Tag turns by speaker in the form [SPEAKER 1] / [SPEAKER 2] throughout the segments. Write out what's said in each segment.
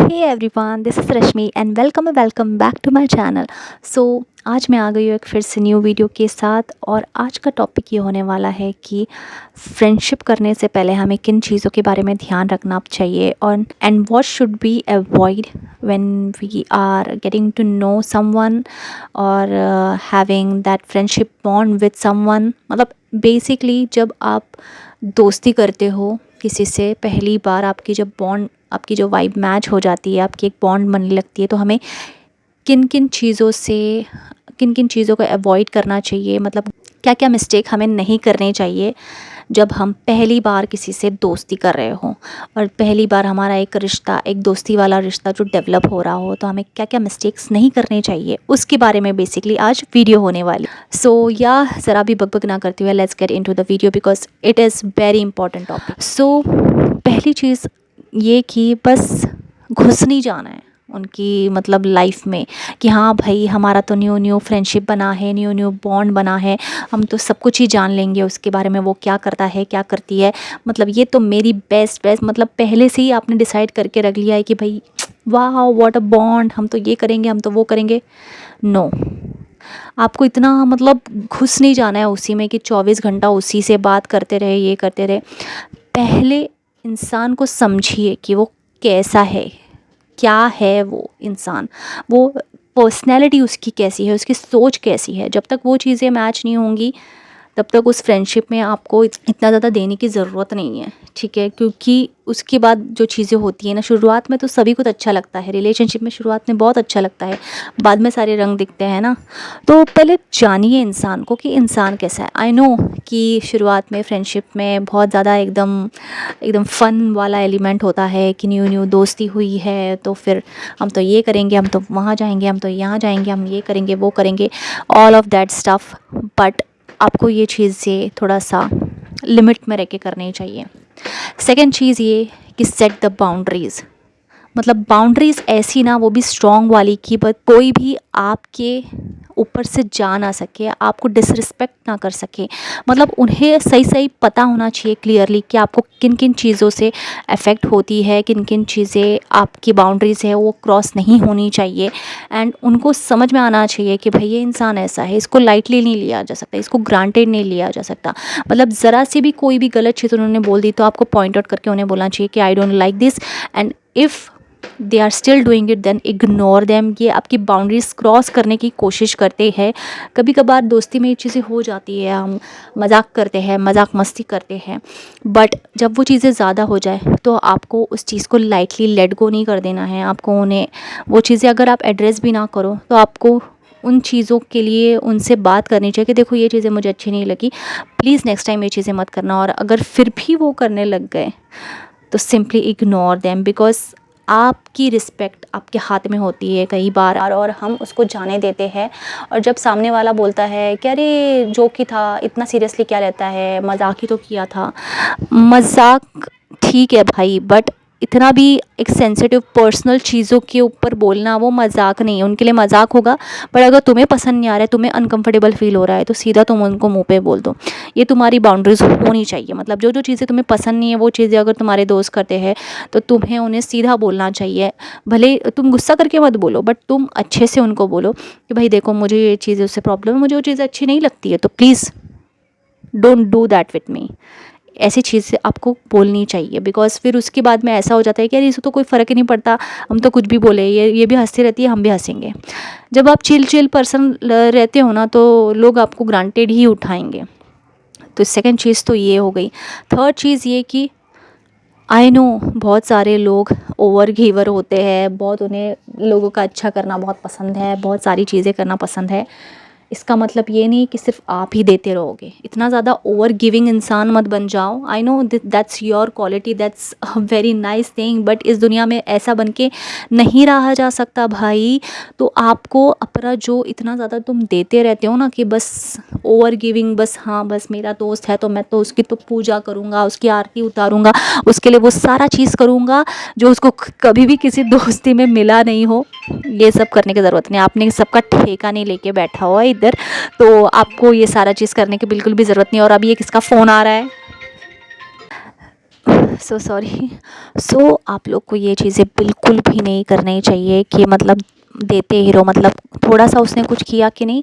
[SPEAKER 1] Hey everyone, this is Rashmi and welcome back to my channel. आज मैं आ गई हूँ एक फिर से न्यू वीडियो के साथ। और आज का टॉपिक ये होने वाला है कि फ्रेंडशिप करने से पहले हमें किन चीज़ों के बारे में ध्यान रखना चाहिए और and what should be avoid when we are getting to know someone और having that friendship bond with someone. मतलब बेसिकली जब आप दोस्ती करते हो किसी से पहली बार, आपकी जो वाइब मैच हो जाती है, आपकी एक बॉन्ड बनने लगती है, तो हमें किन किन चीज़ों को अवॉइड करना चाहिए। मतलब क्या क्या मिस्टेक हमें नहीं करने चाहिए जब हम पहली बार किसी से दोस्ती कर रहे हो और पहली बार हमारा एक दोस्ती वाला रिश्ता जो डेवलप हो रहा हो, तो हमें क्या क्या मिस्टेक्स नहीं करने चाहिए, उसके बारे में बेसिकली आज वीडियो होने वाली। या ज़रा भी बकबक ना करते हुए let's get into the video because it is very important topic. पहली चीज़ ये कि बस घुस नहीं जाना है उनकी मतलब लाइफ में कि हाँ भाई, हमारा तो न्यू फ्रेंडशिप बना है, न्यू बॉन्ड बना है, हम तो सब कुछ ही जान लेंगे उसके बारे में, वो क्या करता है क्या करती है। मतलब ये तो मेरी बेस्ट मतलब पहले से ही आपने डिसाइड करके रख लिया है कि भाई वाह व्हाट अ बॉन्ड, हम तो ये करेंगे, हम तो वो करेंगे। नो, आपको इतना मतलब घुस नहीं जाना है उसी में कि 24 घंटा उसी से बात करते रहे, ये करते रहे। पहले इंसान को समझिए कि वो कैसा है, क्या है वो इंसान, वो पर्सनैलिटी उसकी कैसी है, उसकी सोच कैसी है। जब तक वो चीज़ें मैच नहीं होंगी तब तक उस फ्रेंडशिप में आपको इतना ज़्यादा देने की ज़रूरत नहीं है, ठीक है। क्योंकि उसके बाद जो चीज़ें होती हैं ना, शुरुआत में तो सभी कुछ अच्छा लगता है, रिलेशनशिप में शुरुआत में बहुत अच्छा लगता है, बाद में सारे रंग दिखते हैं ना। तो पहले जानिए इंसान को कि इंसान कैसा है। आई नो कि शुरुआत में फ्रेंडशिप में बहुत ज़्यादा एकदम फ़न वाला एलिमेंट होता है कि न्यू दोस्ती हुई है तो फिर हम तो ये करेंगे, हम तो वहाँ जाएंगे, हम तो यहाँ जाएंगे, हम ये करेंगे वो करेंगे, all of that stuff. But आपको ये चीज़ें थोड़ा सा लिमिट में रह के करनी चाहिए। सेकेंड चीज़ ये कि सेट द बाउंड्रीज़। मतलब बाउंड्रीज़ ऐसी ना, वो भी स्ट्रॉन्ग वाली कि बस कोई भी आपके ऊपर से जा ना सके, आपको डिसरिस्पेक्ट ना कर सके। मतलब उन्हें सही सही पता होना चाहिए क्लियरली कि आपको किन किन चीज़ों से अफेक्ट होती है, किन किन चीज़ें आपकी बाउंड्रीज़ है वो क्रॉस नहीं होनी चाहिए। एंड उनको समझ में आना चाहिए कि भाई ये इंसान ऐसा है, इसको लाइटली नहीं लिया जा सकता, इसको ग्रांटेड नहीं लिया जा सकता। मतलब ज़रा सी भी कोई भी गलत चीज़ उन्होंने बोल दी तो आपको पॉइंट आउट करके उन्हें बोलना चाहिए कि I don't like this, and if they are still doing it then ignore them. ये आपकी बाउंड्रीज क्रॉस करने की कोशिश करते हैं। कभी कभार दोस्ती में ये चीज़ें हो जाती है, हम मजाक करते हैं, मजाक मस्ती करते हैं, बट जब वो चीज़ें ज़्यादा हो जाए तो आपको उस चीज़ को लाइटली लेट गो नहीं कर देना है। आपको उन्हें वो चीज़ें अगर आप एड्रेस भी ना करो तो आपको उन चीज़ों के लिए उनसे बात करनी चाहिए कि देखो ये चीज़ें मुझे अच्छी नहीं लगी, प्लीज़ नेक्स्ट टाइम ये चीज़ें मत करना। और अगर फिर भी वो करने लग गए तो सिंपली इग्नोर देम, बिकॉज आपकी रिस्पेक्ट आपके हाथ में होती है कई बार, और हम उसको जाने देते हैं। और जब सामने वाला बोलता है कि अरे जोक ही था, इतना सीरियसली क्या लेता है, मजाक ही तो किया था। मजाक ठीक है भाई, बट इतना भी एक सेंसिटिव पर्सनल चीज़ों के ऊपर बोलना वो मजाक नहीं है। उनके लिए मजाक होगा, पर अगर तुम्हें पसंद नहीं आ रहा है, तुम्हें अनकंफर्टेबल फील हो रहा है, तो सीधा तुम उनको मुंह पे बोल दो। ये तुम्हारी बाउंड्रीज होनी चाहिए। मतलब जो जो चीज़ें तुम्हें पसंद नहीं है वो चीज़ें अगर तुम्हारे दोस्त करते हैं तो तुम्हें उन्हें सीधा बोलना चाहिए। भले तुम गुस्सा करके मत बोलो, बट तुम अच्छे से उनको बोलो कि भाई देखो मुझे ये चीज़ उससे प्रॉब्लम है, मुझे वो चीज़ अच्छी नहीं लगती है, तो please don't do that with me. ऐसी चीज़ें आपको बोलनी चाहिए, बिकॉज फिर उसके बाद में ऐसा हो जाता है कि यार इसको तो कोई फ़र्क ही नहीं पड़ता, हम तो कुछ भी बोले, ये भी हंसती रहती है, हम भी हंसेंगे। जब आप चिल पर्सन रहते हो ना तो लोग आपको ग्रांटेड ही उठाएंगे। तो सेकंड चीज़ तो ये हो गई। थर्ड चीज़ ये कि आई नो बहुत सारे लोग ओवर गिवर होते हैं, बहुत उन्हें लोगों का अच्छा करना बहुत पसंद है, बहुत सारी चीज़ें करना पसंद है। इसका मतलब ये नहीं कि सिर्फ आप ही देते रहोगे। इतना ज़्यादा ओवर गिविंग इंसान मत बन जाओ। I know that's your quality, that's a very nice thing, but इस दुनिया में ऐसा बन के नहीं रहा जा सकता भाई। तो आपको अपना जो इतना ज़्यादा तुम देते रहते हो ना कि बस ओवर गिविंग, बस हाँ बस मेरा दोस्त है तो मैं तो उसकी तो पूजा करूँगा, उसकी आरती उतारूँगा, उसके लिए वो सारा चीज़ करूँगा जो उसको कभी भी किसी दोस्ती में मिला नहीं हो। ये सब करने की ज़रूरत नहीं। आपने सबका ठेका नहीं लेके बैठा हुआ है इधर, तो आपको ये सारा चीज़ करने की बिल्कुल भी ज़रूरत नहीं। और अभी ये किसका फ़ोन आ रहा है? So sorry. सो आप लोग को ये चीज़ें बिल्कुल भी नहीं करनी चाहिए कि मतलब देते ही रहो, मतलब थोड़ा सा उसने कुछ किया कि नहीं,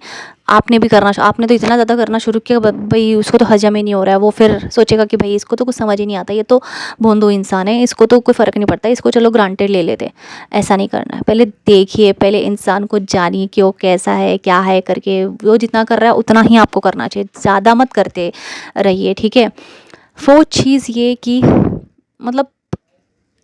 [SPEAKER 1] आपने भी करना, आपने तो इतना ज़्यादा करना शुरू किया भाई उसको तो हजम ही नहीं हो रहा है, वो फिर सोचेगा कि भाई इसको तो कुछ समझ ही नहीं आता, ये तो भोंदू इंसान है, इसको तो कोई फ़र्क नहीं पड़ता, इसको चलो ग्रांटेड ले लेते। ऐसा नहीं करना है, पहले देखिए, पहले इंसान को जानिए कि वो कैसा है क्या है करके, वो जितना कर रहा है उतना ही आपको करना चाहिए, ज़्यादा मत करते रहिए, ठीक है। वो चीज़ ये कि मतलब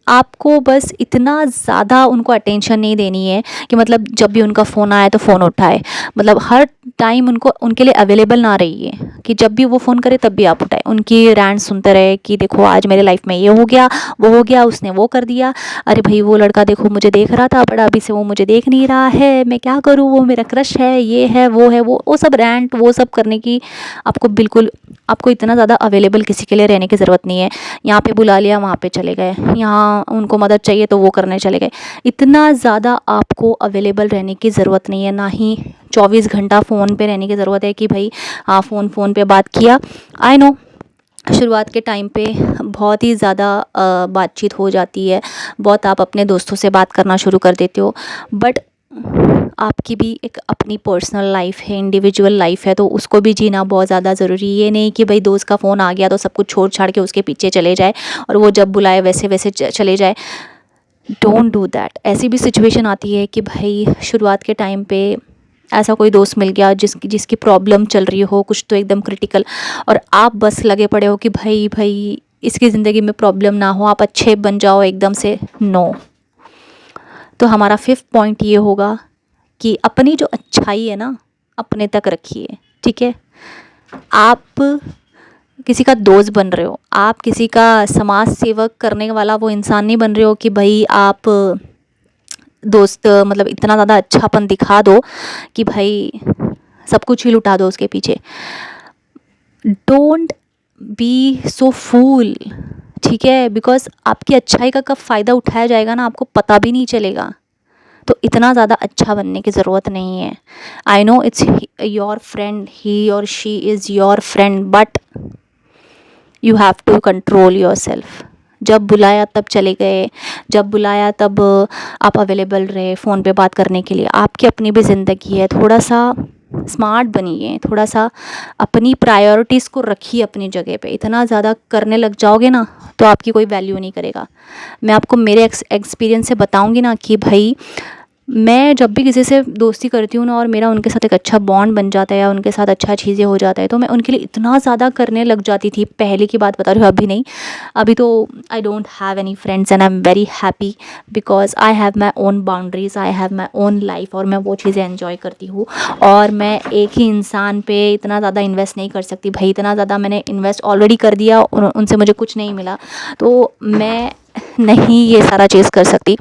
[SPEAKER 1] आपको बस इतना ज़्यादा उनको अटेंशन नहीं देनी है कि मतलब जब भी उनका फ़ोन आए तो फ़ोन उठाए, मतलब हर टाइम उनको उनके लिए अवेलेबल ना रहिए कि जब भी वो फ़ोन करे तब भी आप उठाएं, उनकी रैंट सुनते रहे कि देखो आज मेरे लाइफ में ये हो गया, वो हो गया, उसने वो कर दिया, अरे भाई वो लड़का देखो मुझे देख रहा था बट अभी से वो मुझे देख नहीं रहा है, मैं क्या करूँ, वो मेरा क्रश है, ये है वो सब रैंट वो सब करने की आपको बिल्कुल, आपको इतना ज़्यादा अवेलेबल किसी के लिए रहने की ज़रूरत नहीं है। यहाँ पे बुला लिया वहाँ पे चले गए, यहाँ उनको मदद चाहिए तो वो करने चले गए, इतना ज़्यादा आपको अवेलेबल रहने की ज़रूरत नहीं है, ना ही 24 घंटा फ़ोन पे रहने की ज़रूरत है कि भाई हाँ फ़ोन पे बात किया। आई नो शुरुआत के टाइम पे बहुत ही ज़्यादा बातचीत हो जाती है, बहुत आप अपने दोस्तों से बात करना शुरू कर देते हो, बट आपकी भी एक अपनी पर्सनल लाइफ है, इंडिविजुअल लाइफ है, तो उसको भी जीना बहुत ज़्यादा ज़रूरी है। ये नहीं कि भाई दोस्त का फ़ोन आ गया तो सब कुछ छोड़ छाड़ के उसके पीछे चले जाए और वो जब बुलाए वैसे वैसे चले जाए। Don't do that. ऐसी भी सिचुएशन आती है कि भाई शुरुआत के टाइम पे ऐसा कोई दोस्त मिल गया जिसकी प्रॉब्लम चल रही हो कुछ तो एकदम क्रिटिकल, और आप बस लगे पड़े हो कि भाई भाई इसकी ज़िंदगी में प्रॉब्लम ना हो, आप अच्छे बन जाओ एकदम से। नो। तो हमारा 5th पॉइंट ये होगा कि अपनी जो अच्छाई है ना अपने तक रखिए, ठीक है। आप किसी का दोस्त बन रहे हो, आप किसी का समाज सेवक करने वाला वो इंसान नहीं बन रहे हो कि भाई आप दोस्त मतलब इतना ज़्यादा अच्छापन दिखा दो कि भाई सब कुछ ही लुटा दो उसके पीछे। डोंट बी सो फूल, ठीक है, बिकॉज आपकी अच्छाई का कब फ़ायदा उठाया जाएगा ना आपको पता भी नहीं चलेगा। तो इतना ज़्यादा अच्छा बनने की ज़रूरत नहीं है। I know it's your friend, he और she is your friend, but you have to control yourself. जब बुलाया तब चले गए, जब बुलाया तब आप अवेलेबल रहे फ़ोन पे बात करने के लिए। आपकी अपनी भी ज़िंदगी है, थोड़ा सा स्मार्ट बनिए, थोड़ा सा अपनी प्रायोरिटीज़ को रखिए अपनी जगह पे। इतना ज़्यादा करने लग जाओगे ना तो आपकी कोई वैल्यू नहीं करेगा। मैं आपको मेरे एक्सपीरियंस से बताऊंगी ना कि भाई मैं जब भी किसी से दोस्ती करती हूँ ना और मेरा उनके साथ एक अच्छा बॉन्ड बन जाता है या उनके साथ अच्छा चीज़ें हो जाता है तो मैं उनके लिए इतना ज़्यादा करने लग जाती थी। पहले की बात बता रही हूँ, अभी नहीं। अभी तो I don't have any friends and I am very happy because I have my own boundaries, I have my own life, और मैं वो चीज़ें एन्जॉय करती हूँ। और मैं एक ही इंसान पे इतना ज़्यादा इन्वेस्ट नहीं कर सकती भाई, इतना ज़्यादा मैंने इन्वेस्ट ऑलरेडी कर दिया और उनसे मुझे कुछ नहीं मिला तो मैं नहीं ये सारा चीज़ कर सकती।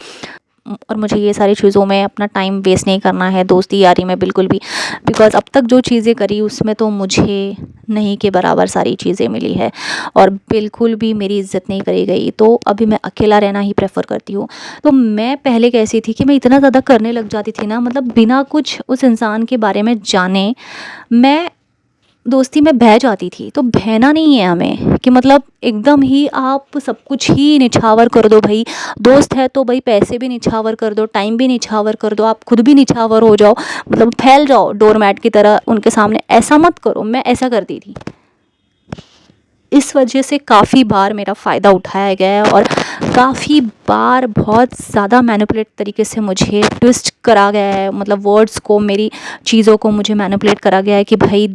[SPEAKER 1] और मुझे ये सारी चीज़ों में अपना टाइम वेस्ट नहीं करना है दोस्ती यारी में बिल्कुल भी, बिकॉज़ अब तक जो चीज़ें करी उसमें तो मुझे नहीं के बराबर सारी चीज़ें मिली है और बिल्कुल भी मेरी इज़्ज़त नहीं करी गई। तो अभी मैं अकेला रहना ही प्रेफर करती हूँ। तो मैं पहले कैसी थी कि मैं इतना ज़्यादा करने लग जाती थी ना, मतलब बिना कुछ उस इंसान के बारे में जाने मैं दोस्ती में बह जाती थी। तो बहना नहीं है हमें कि मतलब एकदम ही आप सब कुछ ही निछावर कर दो भाई। दोस्त है तो भाई पैसे भी निछावर कर दो, टाइम भी निछावर कर दो, आप खुद भी निछावर हो जाओ, मतलब फैल जाओ डोरमैट की तरह उनके सामने। ऐसा मत करो। मैं ऐसा करती थी, इस वजह से काफ़ी बार मेरा फ़ायदा उठाया गया है और काफ़ी बार बहुत ज़्यादा मैनिपुलेट तरीके से मुझे ट्विस्ट करा गया है, मतलब वर्ड्स को, मेरी चीज़ों को मुझे मैनिपुलेट करा गया है कि भाई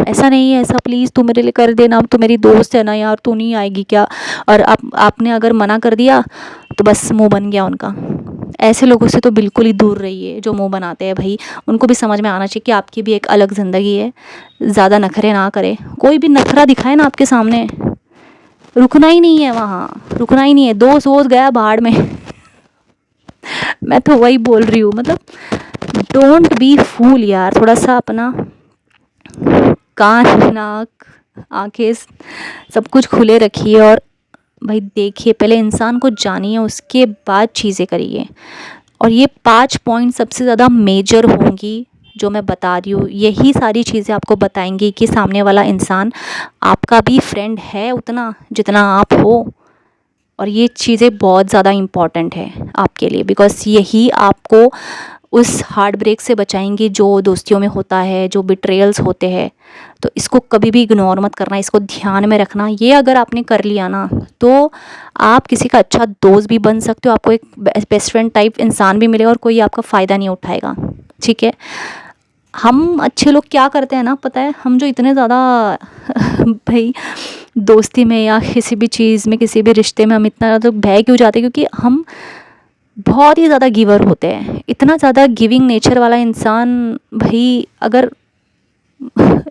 [SPEAKER 1] ऐसा नहीं है, ऐसा प्लीज़ तू मेरे लिए कर देना, तू मेरी दोस्त है ना यार, तू नहीं आएगी क्या। और आपने अगर मना कर दिया तो बस मुंह बन गया उनका। ऐसे लोगों से तो बिल्कुल ही दूर रहिए जो मुंह बनाते हैं भाई। उनको भी समझ में आना चाहिए कि आपकी भी एक अलग ज़िंदगी है। ज़्यादा नखरे ना करें, कोई भी नखरा दिखाए ना आपके सामने, रुकना ही नहीं है वहाँ, रुकना ही नहीं है। दोस्त वोस्त गया भाड़ में मैं तो वही बोल रही हूँ, मतलब डोंट बी फूल यार। थोड़ा सा अपना कान नाक आंखें सब कुछ खुले रखिए और भाई देखिए, पहले इंसान को जानिए उसके बाद चीज़ें करिए। और ये 5 पॉइंट सबसे ज़्यादा मेजर होंगी जो मैं बता रही हूँ। यही सारी चीज़ें आपको बताएंगी कि सामने वाला इंसान आपका भी फ्रेंड है उतना जितना आप हो। और ये चीज़ें बहुत ज़्यादा इम्पॉर्टेंट है आपके लिए, बिकॉज़ यही आपको उस हार्ट ब्रेक से बचाएंगी जो दोस्तियों में होता है, जो बिट्रेयल्स होते हैं। तो इसको कभी भी इग्नोर मत करना, इसको ध्यान में रखना। ये अगर आपने कर लिया ना, तो आप किसी का अच्छा दोस्त भी बन सकते हो, आपको एक बेस्ट फ्रेंड टाइप इंसान भी मिलेगा और कोई आपका फ़ायदा नहीं उठाएगा, ठीक है। हम अच्छे लोग क्या करते हैं ना, पता है, हम जो इतने ज़्यादा भाई दोस्ती में या किसी भी चीज़ में, किसी भी रिश्ते में हम इतना ज़्यादा बह क्यों जाते हैं, क्योंकि हम बहुत ही ज़्यादा गिवर होते हैं। इतना ज़्यादा गिविंग नेचर वाला इंसान भाई अगर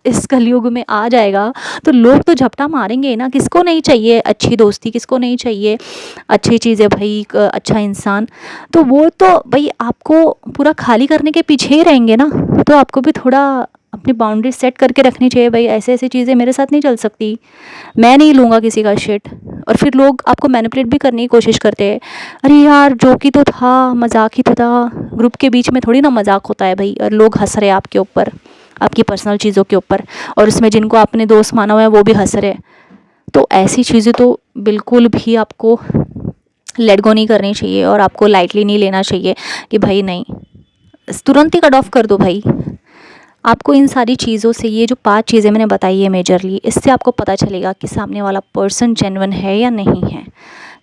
[SPEAKER 1] इस कलयुग में आ जाएगा तो लोग तो झपटा मारेंगे ही ना। किसको नहीं चाहिए अच्छी दोस्ती, किसको नहीं चाहिए अच्छी चीज़ें भाई, अच्छा इंसान। तो वो तो भाई आपको पूरा खाली करने के पीछे ही रहेंगे ना। तो आपको भी थोड़ा अपनी बाउंड्री सेट करके रखनी चाहिए, भाई ऐसे ऐसी चीज़ें मेरे साथ नहीं चल सकती, मैं नहीं लूँगा किसी का शिट। और फिर लोग आपको मैनिपुलेट भी करने की कोशिश करते हैं, अरे यार जोक ही तो था, मजाक ही तो था। ग्रुप के बीच में थोड़ी ना मजाक होता है भाई, और लोग हंस रहे हैं आपके ऊपर, आपकी पर्सनल चीज़ों के ऊपर, और उसमें जिनको आपने दोस्त माना हुआ है वो भी हंस रहे हैं। तो ऐसी चीज़ें तो बिल्कुल भी आपको लेट गो नहीं करनी चाहिए, और आपको लाइटली नहीं लेना चाहिए कि भाई नहीं, तुरंत ही कट ऑफ कर दो भाई। आपको इन सारी चीज़ों से, ये जो 5 चीज़ें मैंने बताई है मेजरली, इससे आपको पता चलेगा कि सामने वाला पर्सन जेन्युइन है या नहीं है,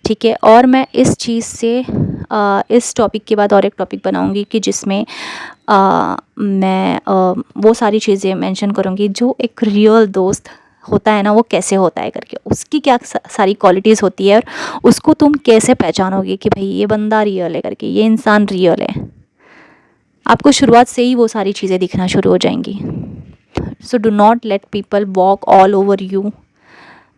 [SPEAKER 1] ठीक है। और मैं इस चीज़ से इस टॉपिक के बाद और एक टॉपिक बनाऊंगी कि जिसमें मैं वो सारी चीज़ें मेंशन करूंगी जो एक रियल दोस्त होता है ना, वो कैसे होता है करके, उसकी क्या सारी क्वालिटीज़ होती है, और उसको तुम कैसे पहचानोगे कि भाई ये बंदा रियल है करके, ये इंसान रियल है। आपको शुरुआत से ही वो सारी चीज़ें दिखना शुरू हो जाएंगी। So do not let people walk all over you,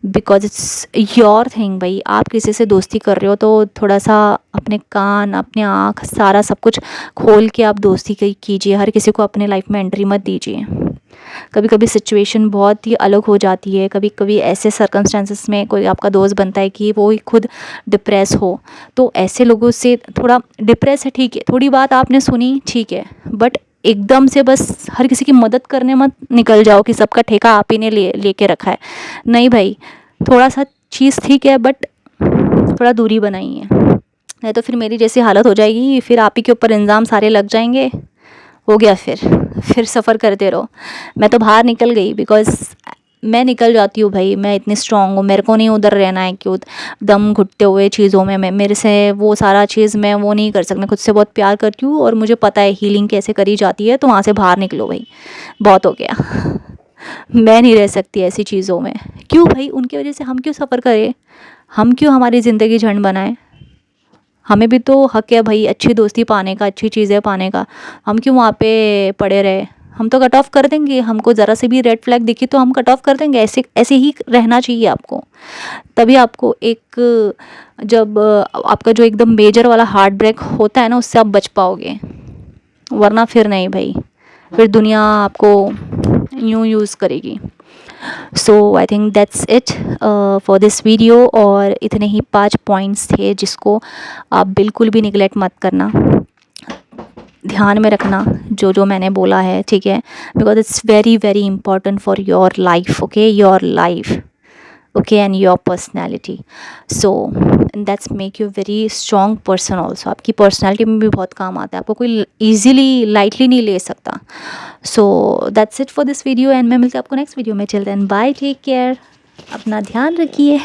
[SPEAKER 1] because it's your thing. भाई आप किसी से दोस्ती कर रहे हो तो थोड़ा सा अपने कान, अपने आँख, सारा सब कुछ खोल के आप दोस्ती कीजिए। हर किसी को अपने लाइफ में एंट्री मत दीजिए। कभी कभी सिचुएशन बहुत ही अलग हो जाती है, कभी कभी ऐसे सर्कमस्टेंसेस में कोई आपका दोस्त बनता है कि वो ही खुद डिप्रेस हो, तो ऐसे लोगों से थोड़ा, डिप्रेस है ठीक है, थोड़ी बात आपने सुनी ठीक है, बट एकदम से बस हर किसी की मदद करने मत निकल जाओ कि सबका ठेका आप ही ने लेके रखा है। नहीं भाई, थोड़ा सा चीज़ ठीक है बट थोड़ा दूरी बनाइए, नहीं तो फिर मेरी जैसी हालत हो जाएगी, फिर आप ही के ऊपर इल्ज़ाम सारे लग जाएंगे, हो गया फिर सफ़र करते रहो। मैं तो बाहर निकल गई, बिकॉज़ मैं निकल जाती हूँ भाई, मैं इतनी स्ट्रॉन्ग हूँ, मेरे को नहीं उधर रहना है कि दम घुटते हुए चीज़ों में मैं, मेरे से वो सारा चीज़ मैं वो नहीं कर सकती। मैं खुद से बहुत प्यार करती हूँ और मुझे पता है हीलिंग कैसे करी जाती है, तो वहाँ से बाहर निकलो भाई, बहुत हो गया। मैं नहीं रह सकती ऐसी चीज़ों में। क्यों भाई, उनकी वजह से हम क्यों सफ़र करें, हम क्यों हमारी ज़िंदगी झंड बनाएं। हमें भी तो हक है भाई अच्छी दोस्ती पाने का, अच्छी चीज़ें पाने का। हम क्यों वहाँ पे पड़े रहे, हम तो कट ऑफ कर देंगे। हमको ज़रा से भी रेड फ्लैग दिखी तो हम कट ऑफ कर देंगे। ऐसे ऐसे ही रहना चाहिए आपको, तभी आपको एक, जब आपका जो एकदम मेजर वाला हार्ट ब्रेक होता है ना, उससे आप बच पाओगे, वरना फिर नहीं भाई, फिर दुनिया आपको यूँ यूज़ करेगी। So I think that's it for this video. और इतने ही 5 पॉइंट्स थे जिसको आप बिल्कुल भी निगलेक्ट मत करना, ध्यान में रखना जो जो मैंने बोला है, ठीक है, because it's very very important for your life, okay, your life, okay, and your personality. So that's make you very strong person also. आपकी पर्सनैलिटी में भी बहुत काम आता है, आपको कोई ईजिली लाइटली नहीं ले सकता। So that's it for this video, and मैं मिलती हूँ आपको नेक्स्ट वीडियो में। चल देन बाय, टेक केयर, अपना ध्यान रखिए।